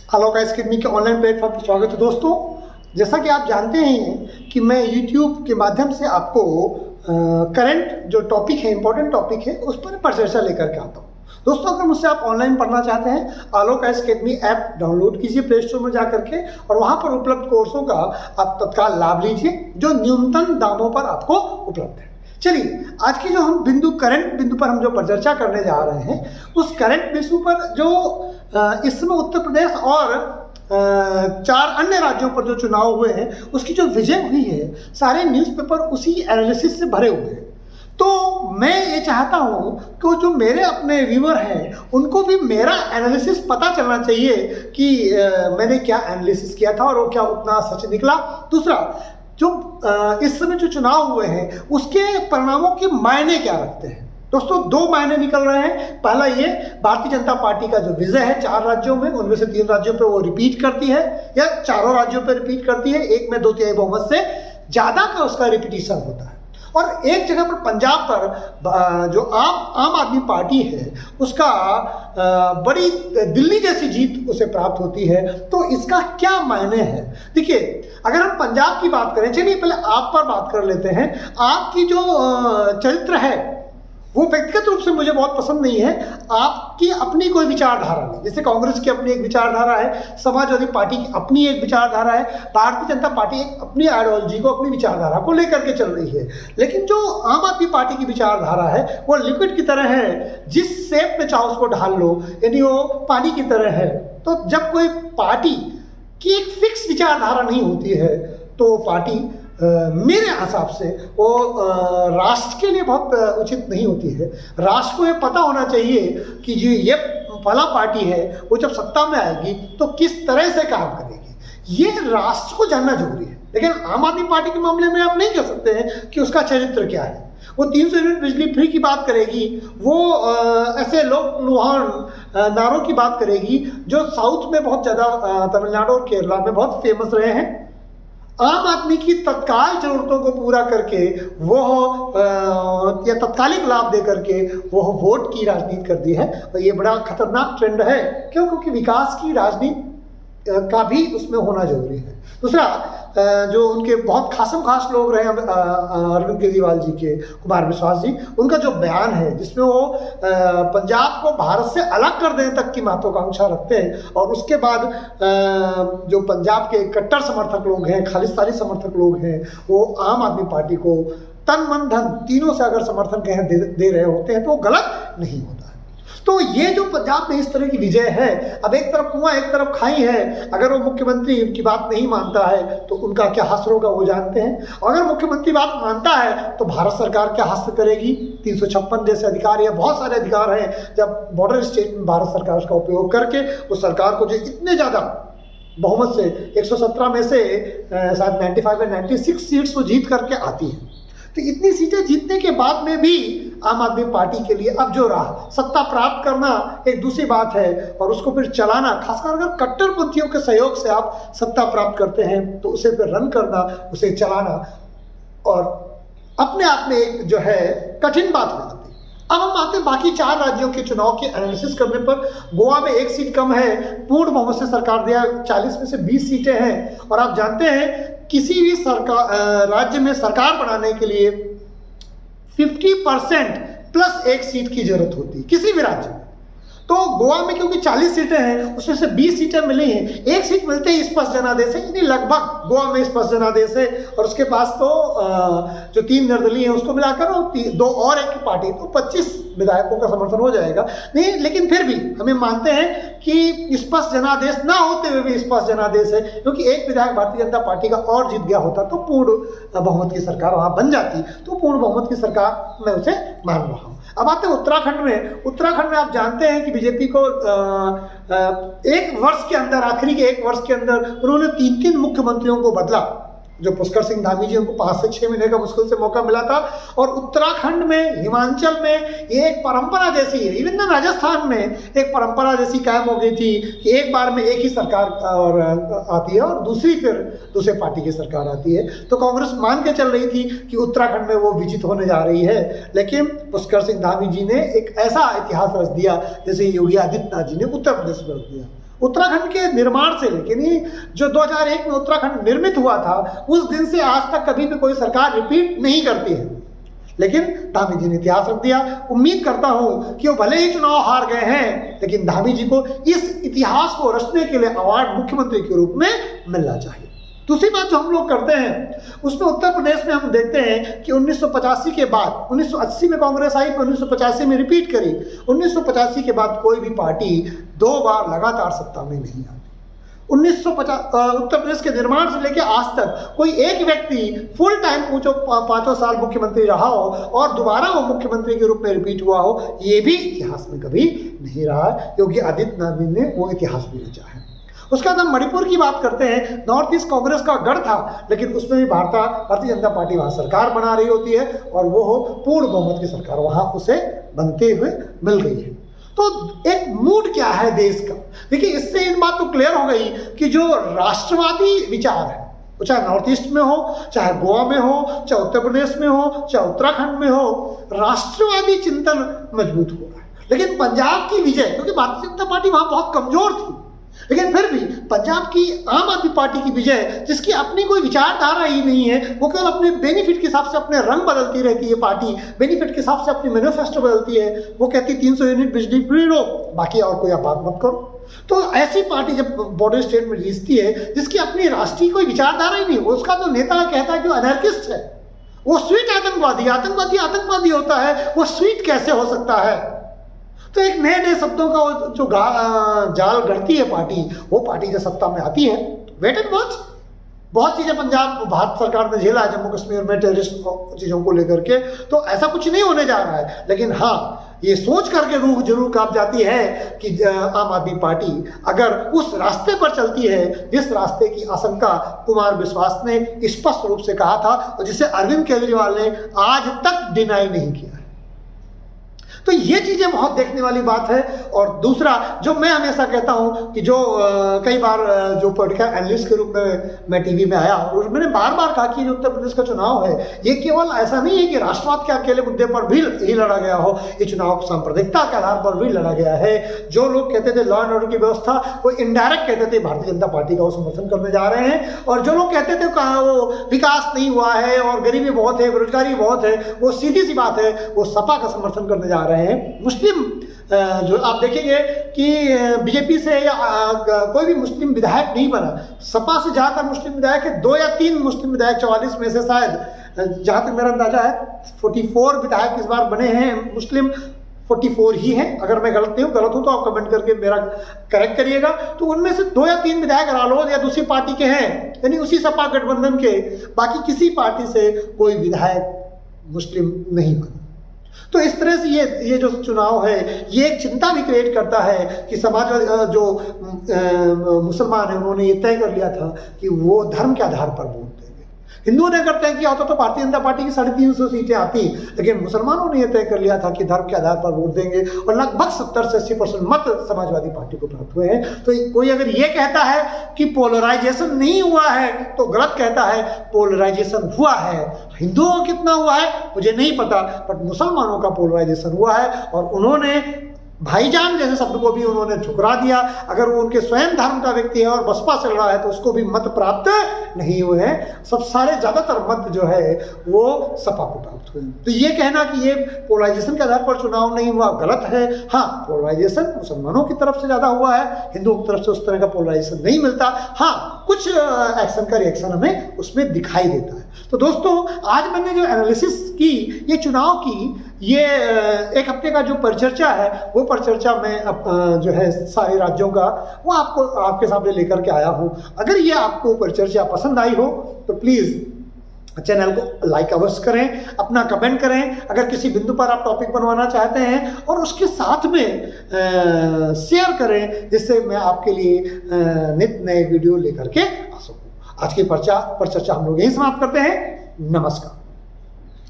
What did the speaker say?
Hello guys, kidney के online platform पर स्वागत है दोस्तों। जैसा कि आप जानते हैं कि मैं यूट्यूब के माध्यम से आपको करंट जो टॉपिक है, इंपॉर्टेंट टॉपिक है, उस पर परिचर्चा लेकर के आता हूँ। दोस्तों, अगर मुझसे आप ऑनलाइन पढ़ना चाहते हैं, आलोक अकेडमी ऐप डाउनलोड कीजिए प्ले स्टोर में जा करके और वहाँ पर उपलब्ध कोर्सों का आप तत्काल लाभ लीजिए जो न्यूनतम दामों पर आपको उपलब्ध है। चलिए, आज की जो हम करंट बिंदु पर हम जो परिचर्चा करने जा रहे हैं, उस करंट बिंदु पर जो इस समय उत्तर प्रदेश और 4 अन्य राज्यों पर जो चुनाव हुए हैं, उसकी जो विजय हुई है, सारे न्यूज़पेपर उसी एनालिसिस से भरे हुए हैं। तो मैं ये चाहता हूँ कि जो मेरे अपने व्यूअर हैं, उनको भी मेरा एनालिसिस पता चलना चाहिए कि मैंने क्या एनालिसिस किया था और वो क्या उतना सच निकला। दूसरा, जो इस समय जो चुनाव हुए हैं, उसके परिणामों के मायने क्या रखते हैं। दोस्तों, 2 मायने निकल रहे हैं। पहला ये, भारतीय जनता पार्टी का जो विजय है 4 राज्यों में, उनमें से 3 राज्यों पे वो रिपीट करती है या चारों राज्यों पे रिपीट करती है, एक में 2/3 बहुमत से ज़्यादा का उसका रिपीटिशन होता है। और एक जगह पर पंजाब पर जो आम आदमी पार्टी है, उसका बड़ी दिल्ली जैसी जीत उसे प्राप्त होती है। तो इसका क्या मायने है? देखिए, अगर हम पंजाब की बात करें, चलिए पहले आप पर बात कर लेते हैं। आपकी जो चरित्र है वो व्यक्तिगत रूप से मुझे बहुत पसंद नहीं है। आपकी अपनी कोई विचारधारा नहीं। जैसे कांग्रेस की अपनी एक विचारधारा है, समाजवादी पार्टी की अपनी एक विचारधारा है, भारतीय जनता पार्टी एक अपनी आइडियोलॉजी को, अपनी विचारधारा को लेकर के चल रही है। लेकिन जो आम आदमी पार्टी की विचारधारा है वो लिक्विड की तरह है, जिस शेप में चाहो उसको ढाल लो, यानी वो पानी की तरह है। तो जब कोई पार्टी की एक फिक्स विचारधारा नहीं होती है तो पार्टी मेरे हिसाब से वो राष्ट्र के लिए बहुत उचित नहीं होती है। राष्ट्र को ये पता होना चाहिए कि जो ये फला पार्टी है वो जब सत्ता में आएगी तो किस तरह से काम करेगी, ये राष्ट्र को जानना जरूरी है। लेकिन आम आदमी पार्टी के मामले में आप नहीं कह सकते हैं कि उसका चरित्र क्या है। वो 300 यूनिट बिजली फ्री की बात करेगी, वो ऐसे लोक लुहान नारों की बात करेगी जो साउथ में बहुत ज़्यादा, तमिलनाडु और केरला में बहुत फेमस रहे हैं। आम आदमी की तत्काल जरूरतों को पूरा करके वो या तत्कालिक लाभ दे करके वो वोट की राजनीति कर दी है। और ये बड़ा खतरनाक ट्रेंड है। क्यों? क्योंकि विकास की राजनीति का भी उसमें होना जरूरी है। दूसरा, जो उनके बहुत खास लोग रहे अरविंद केजरीवाल जी के, कुमार विश्वास जी, उनका जो बयान है जिसमें वो पंजाब को भारत से अलग कर देने तक की महत्वाकांक्षा रखते हैं, और उसके बाद जो पंजाब के कट्टर समर्थक लोग हैं, खालिस्तानी समर्थक लोग हैं, वो आम आदमी पार्टी को तन मन धन तीनों से अगर समर्थन कहें दे रहे होते हैं तो वो गलत नहीं होता है। तो ये जो पंजाब में इस तरह की विजय है, अब एक तरफ कुआं एक तरफ खाई है। अगर वो मुख्यमंत्री उनकी बात नहीं मानता है तो उनका क्या हश्र होगा वो जानते हैं। अगर मुख्यमंत्री बात मानता है तो भारत सरकार क्या हश्र करेगी। 356 जैसे अधिकार या बहुत सारे अधिकार हैं, जब बॉर्डर स्टेट में भारत सरकार उसका उपयोग करके उस सरकार को जो इतने ज़्यादा बहुमत से 117 में से शायद 95 या 96 सीट्स वो जीत करके आती है। तो इतनी सीटें जीतने के बाद में भी आम आदमी पार्टी के लिए अब जो रहा, सत्ता प्राप्त करना एक दूसरी बात है और उसको फिर चलाना, खासकर अगर कट्टरपंथियों के सहयोग से आप सत्ता प्राप्त करते हैं तो उसे फिर रन करना, उसे चलाना और अपने आप में एक जो है कठिन बात हो जाती है। अब हम आते हैं बाकी 4 राज्यों के चुनाव की एनालिसिस करने पर। गोवा में 1 सीट कम है, पूर्ण बहुमत से सरकार दिया, 40 में से 20 सीटें हैं। और आप जानते हैं किसी भी सरकार राज्य में सरकार बनाने के लिए 50% प्लस 1 सीट की जरूरत होती है किसी भी राज्य में। तो गोवा में क्योंकि 40 सीटें हैं, उसमें से 20 सीटें मिली हैं, 1 सीट मिलते ही स्पष्ट जनादेश है, यानी लगभग गोवा में स्पष्ट जनादेश है। और उसके पास तो जो 3 निर्दलीय हैं उसको मिलाकर 2 और एक पार्टी, तो 25 विधायकों का समर्थन हो जाएगा। नहीं, लेकिन फिर भी हमें मानते हैं कि स्पष्ट जनादेश ना होते हुए भी स्पष्ट जनादेश है, क्योंकि एक विधायक भारतीय जनता पार्टी का और जीत गया होता तो पूर्ण बहुमत की सरकार वहाँ बन जाती। तो पूर्ण बहुमत की सरकार मैं उसे मान रहा हूँ। अब आते हैं उत्तराखंड में। उत्तराखंड में आप जानते हैं कि बीजेपी को 1 वर्ष के अंदर, आखिरी के 1 वर्ष के अंदर उन्होंने 3 मुख्यमंत्रियों को बदला। जो पुष्कर सिंह धामी जी, उनको 5 से 6 महीने का मुश्किल से मौका मिला था। और उत्तराखंड में, हिमाचल में ये एक परंपरा जैसी है, इवन राजस्थान में एक परंपरा जैसी कायम हो गई थी कि एक बार में एक ही सरकार और आती है और फिर दूसरे पार्टी की सरकार आती है। तो कांग्रेस मान के चल रही थी कि उत्तराखंड में वो विजित होने जा रही है, लेकिन पुष्कर सिंह धामी जी ने एक ऐसा इतिहास रच दिया जैसे योगी आदित्यनाथ जी ने उत्तर प्रदेश में रख दिया। उत्तराखंड के निर्माण से, लेकिन ये जो 2001 में उत्तराखंड निर्मित हुआ था उस दिन से आज तक कभी भी कोई सरकार रिपीट नहीं करती है। लेकिन धामी जी ने इतिहास रख दिया। उम्मीद करता हूं कि वो भले ही चुनाव हार गए हैं, लेकिन धामी जी को इस इतिहास को रचने के लिए अवार्ड मुख्यमंत्री के रूप में मिलना चाहिए। दूसरी बात जो हम लोग करते हैं उसमें उत्तर प्रदेश में हम देखते हैं कि 1985 के बाद 1980 में कांग्रेस आई, फिर 1985 में रिपीट करी। 1985 के बाद कोई भी पार्टी 2 बार लगातार सत्ता में नहीं आई। 1950 उत्तर प्रदेश के निर्माण से लेकर आज तक कोई एक व्यक्ति फुल टाइम पूछो 5 साल मुख्यमंत्री रहा हो और दोबारा वो मुख्यमंत्री के रूप में रिपीट हुआ हो, ये भी इतिहास में कभी नहीं रहा। योगी आदित्यनाथ ने वो इतिहास भी रचा है। उसके बाद हम मणिपुर की बात करते हैं। नॉर्थ ईस्ट कांग्रेस का गढ़ था, लेकिन उसमें भी भारतीय जनता पार्टी वहाँ सरकार बना रही होती है और वो पूर्ण बहुमत की सरकार वहाँ उसे बनते हुए मिल गई है। तो एक मूड क्या है देश का, देखिए इससे एक बात तो क्लियर हो गई कि जो राष्ट्रवादी विचार है, वो चाहे नॉर्थ ईस्ट में हो, चाहे गोवा में हो, चाहे उत्तर प्रदेश में हो, चाहे उत्तराखंड में हो, राष्ट्रवादी चिंतन मजबूत हो रहा है। लेकिन पंजाब की विजय, क्योंकि भारतीय जनता पार्टी वहाँ बहुत कमजोर थी, लेकिन फिर भी पंजाब की आम आदमी पार्टी की विजय, जिसकी अपनी कोई विचारधारा ही नहीं है, वो केवल अपने बेनिफिट के हिसाब से अपने रंग बदलती रहती है पार्टी, बेनिफिट के हिसाब से अपनी मैनिफेस्टो बदलती है। वो कहती है 300 यूनिट बिजली फ्री लो, बाकी और कोई आप बात मत करो। तो ऐसी पार्टी जब बॉर्डर स्टेट में जीतती है जिसकी अपनी राष्ट्रीय कोई विचारधारा ही नहीं, उसका जो नेता कहता है कि वो अनर्किस्ट है, वो स्वीट आतंकवादी आतंकवादी होता है, वो स्वीट कैसे हो सकता है। तो एक नए नए शब्दों का जो जाल गढ़ती है पार्टी, वो पार्टी जब सत्ता में आती है, वेट एंड वॉच। बहुत चीज़ें पंजाब भारत सरकार ने झेला है जम्मू कश्मीर में टेररिस्ट चीज़ों को लेकर के, तो ऐसा कुछ नहीं होने जा रहा है। लेकिन हाँ, ये सोच करके रूह जरूर कांप जाती है कि आम आदमी पार्टी अगर उस रास्ते पर चलती है जिस रास्ते की आशंका कुमार विश्वास ने स्पष्ट रूप से कहा था और जिसे अरविंद केजरीवाल ने आज तक डिनाई नहीं किया। तो ये चीज़ें बहुत देखने वाली बात है। और दूसरा जो मैं हमेशा कहता हूँ कि जो कई बार जो पॉलिटिकल एनालिस्ट के रूप में मैं टीवी में आया और मैंने बार बार कहा कि जो उत्तर प्रदेश का चुनाव है ये केवल ऐसा नहीं है कि राष्ट्रवाद के अकेले मुद्दे पर भी ही लड़ा गया हो, ये चुनाव सांप्रदायिकता के आधार पर भी लड़ा गया है। जो लोग कहते थे लॉ एंड ऑर्डर की व्यवस्था, वो इनडायरेक्ट कहते थे भारतीय जनता पार्टी का वो समर्थन करने जा रहे हैं, और जो लोग कहते थे वो विकास नहीं हुआ है और गरीबी बहुत है, बेरोजगारी बहुत है, वो सीधी सी बात है वो सपा का समर्थन करने जा रहे हैं। मुस्लिम जो आप देखेंगे कि बीजेपी से या कोई भी मुस्लिम विधायक नहीं बना, सपा से ज़्यादातर मुस्लिम विधायक है, 2 या 3 मुस्लिम विधायक 44 में से शायद, जहाँ तक मेरा अंदाजा है 44 विधायक इस बार बने हैं मुस्लिम, 44 ही हैं। अगर मैं गलत हूँ तो आप कमेंट करके मेरा करेक्ट करिएगा। तो उनमें से 2 या 3 विधायक रालोद या दूसरी पार्टी के हैं, यानी उसी सपा गठबंधन के, बाकी किसी पार्टी से कोई विधायक मुस्लिम नहीं बना। तो इस तरह से ये जो चुनाव है ये एक चिंता भी क्रिएट करता है कि समाजवादी जो मुसलमान है उन्होंने ये तय कर लिया था कि वो धर्म के आधार पर वोट देंगे। हिंदुओं ने अगर तय किया होता तो भारतीय जनता पार्टी की 350 सीटें आती, लेकिन मुसलमानों ने यह तय कर लिया था कि धर्म के आधार पर वोट देंगे और लगभग 70 से 80% मत समाजवादी पार्टी को प्राप्त हुए हैं। तो कोई अगर ये कहता है कि पोलराइजेशन नहीं हुआ है तो गलत कहता है, पोलराइजेशन हुआ है। हिंदुओं का कितना हुआ है मुझे नहीं पता, बट मुसलमानों का पोलराइजेशन हुआ है और उन्होंने भाईजान जैसे शब्द को भी उन्होंने ठुकरा दिया। अगर वो उनके स्वयं धर्म का व्यक्ति है और बसपा से लड़ा है तो उसको भी मत प्राप्त नहीं हुए हैं। सब सारे ज़्यादातर मत जो है वो सपा को प्राप्त हुए। तो ये कहना कि ये पोलराइजेशन के आधार पर चुनाव नहीं हुआ गलत है। हाँ, पोलराइजेशन मुसलमानों की तरफ से ज़्यादा हुआ है, हिंदुओं की तरफ से उस तरह का पोलराइजेशन नहीं मिलता। हाँ, कुछ एक्शन का रिएक्शन हमें उसमें दिखाई देता है। तो दोस्तों, आज मैंने जो एनालिसिस की ये चुनाव की, ये एक हफ्ते का जो परिचर्चा है वो परिचर्चा मैं जो है सारे राज्यों का वो आपके सामने लेकर के आया हूँ। अगर ये आपको परिचर्चा पसंद आई हो तो प्लीज़ चैनल को लाइक अवश्य करें, अपना कमेंट करें। अगर किसी बिंदु पर आप टॉपिक बनवाना चाहते हैं और उसके साथ में शेयर करें जिससे मैं आपके लिए नित्य नए वीडियो लेकर के आ सकूँ। आज की परिचर्चा हम लोग यहीं समाप्त करते हैं। नमस्कार।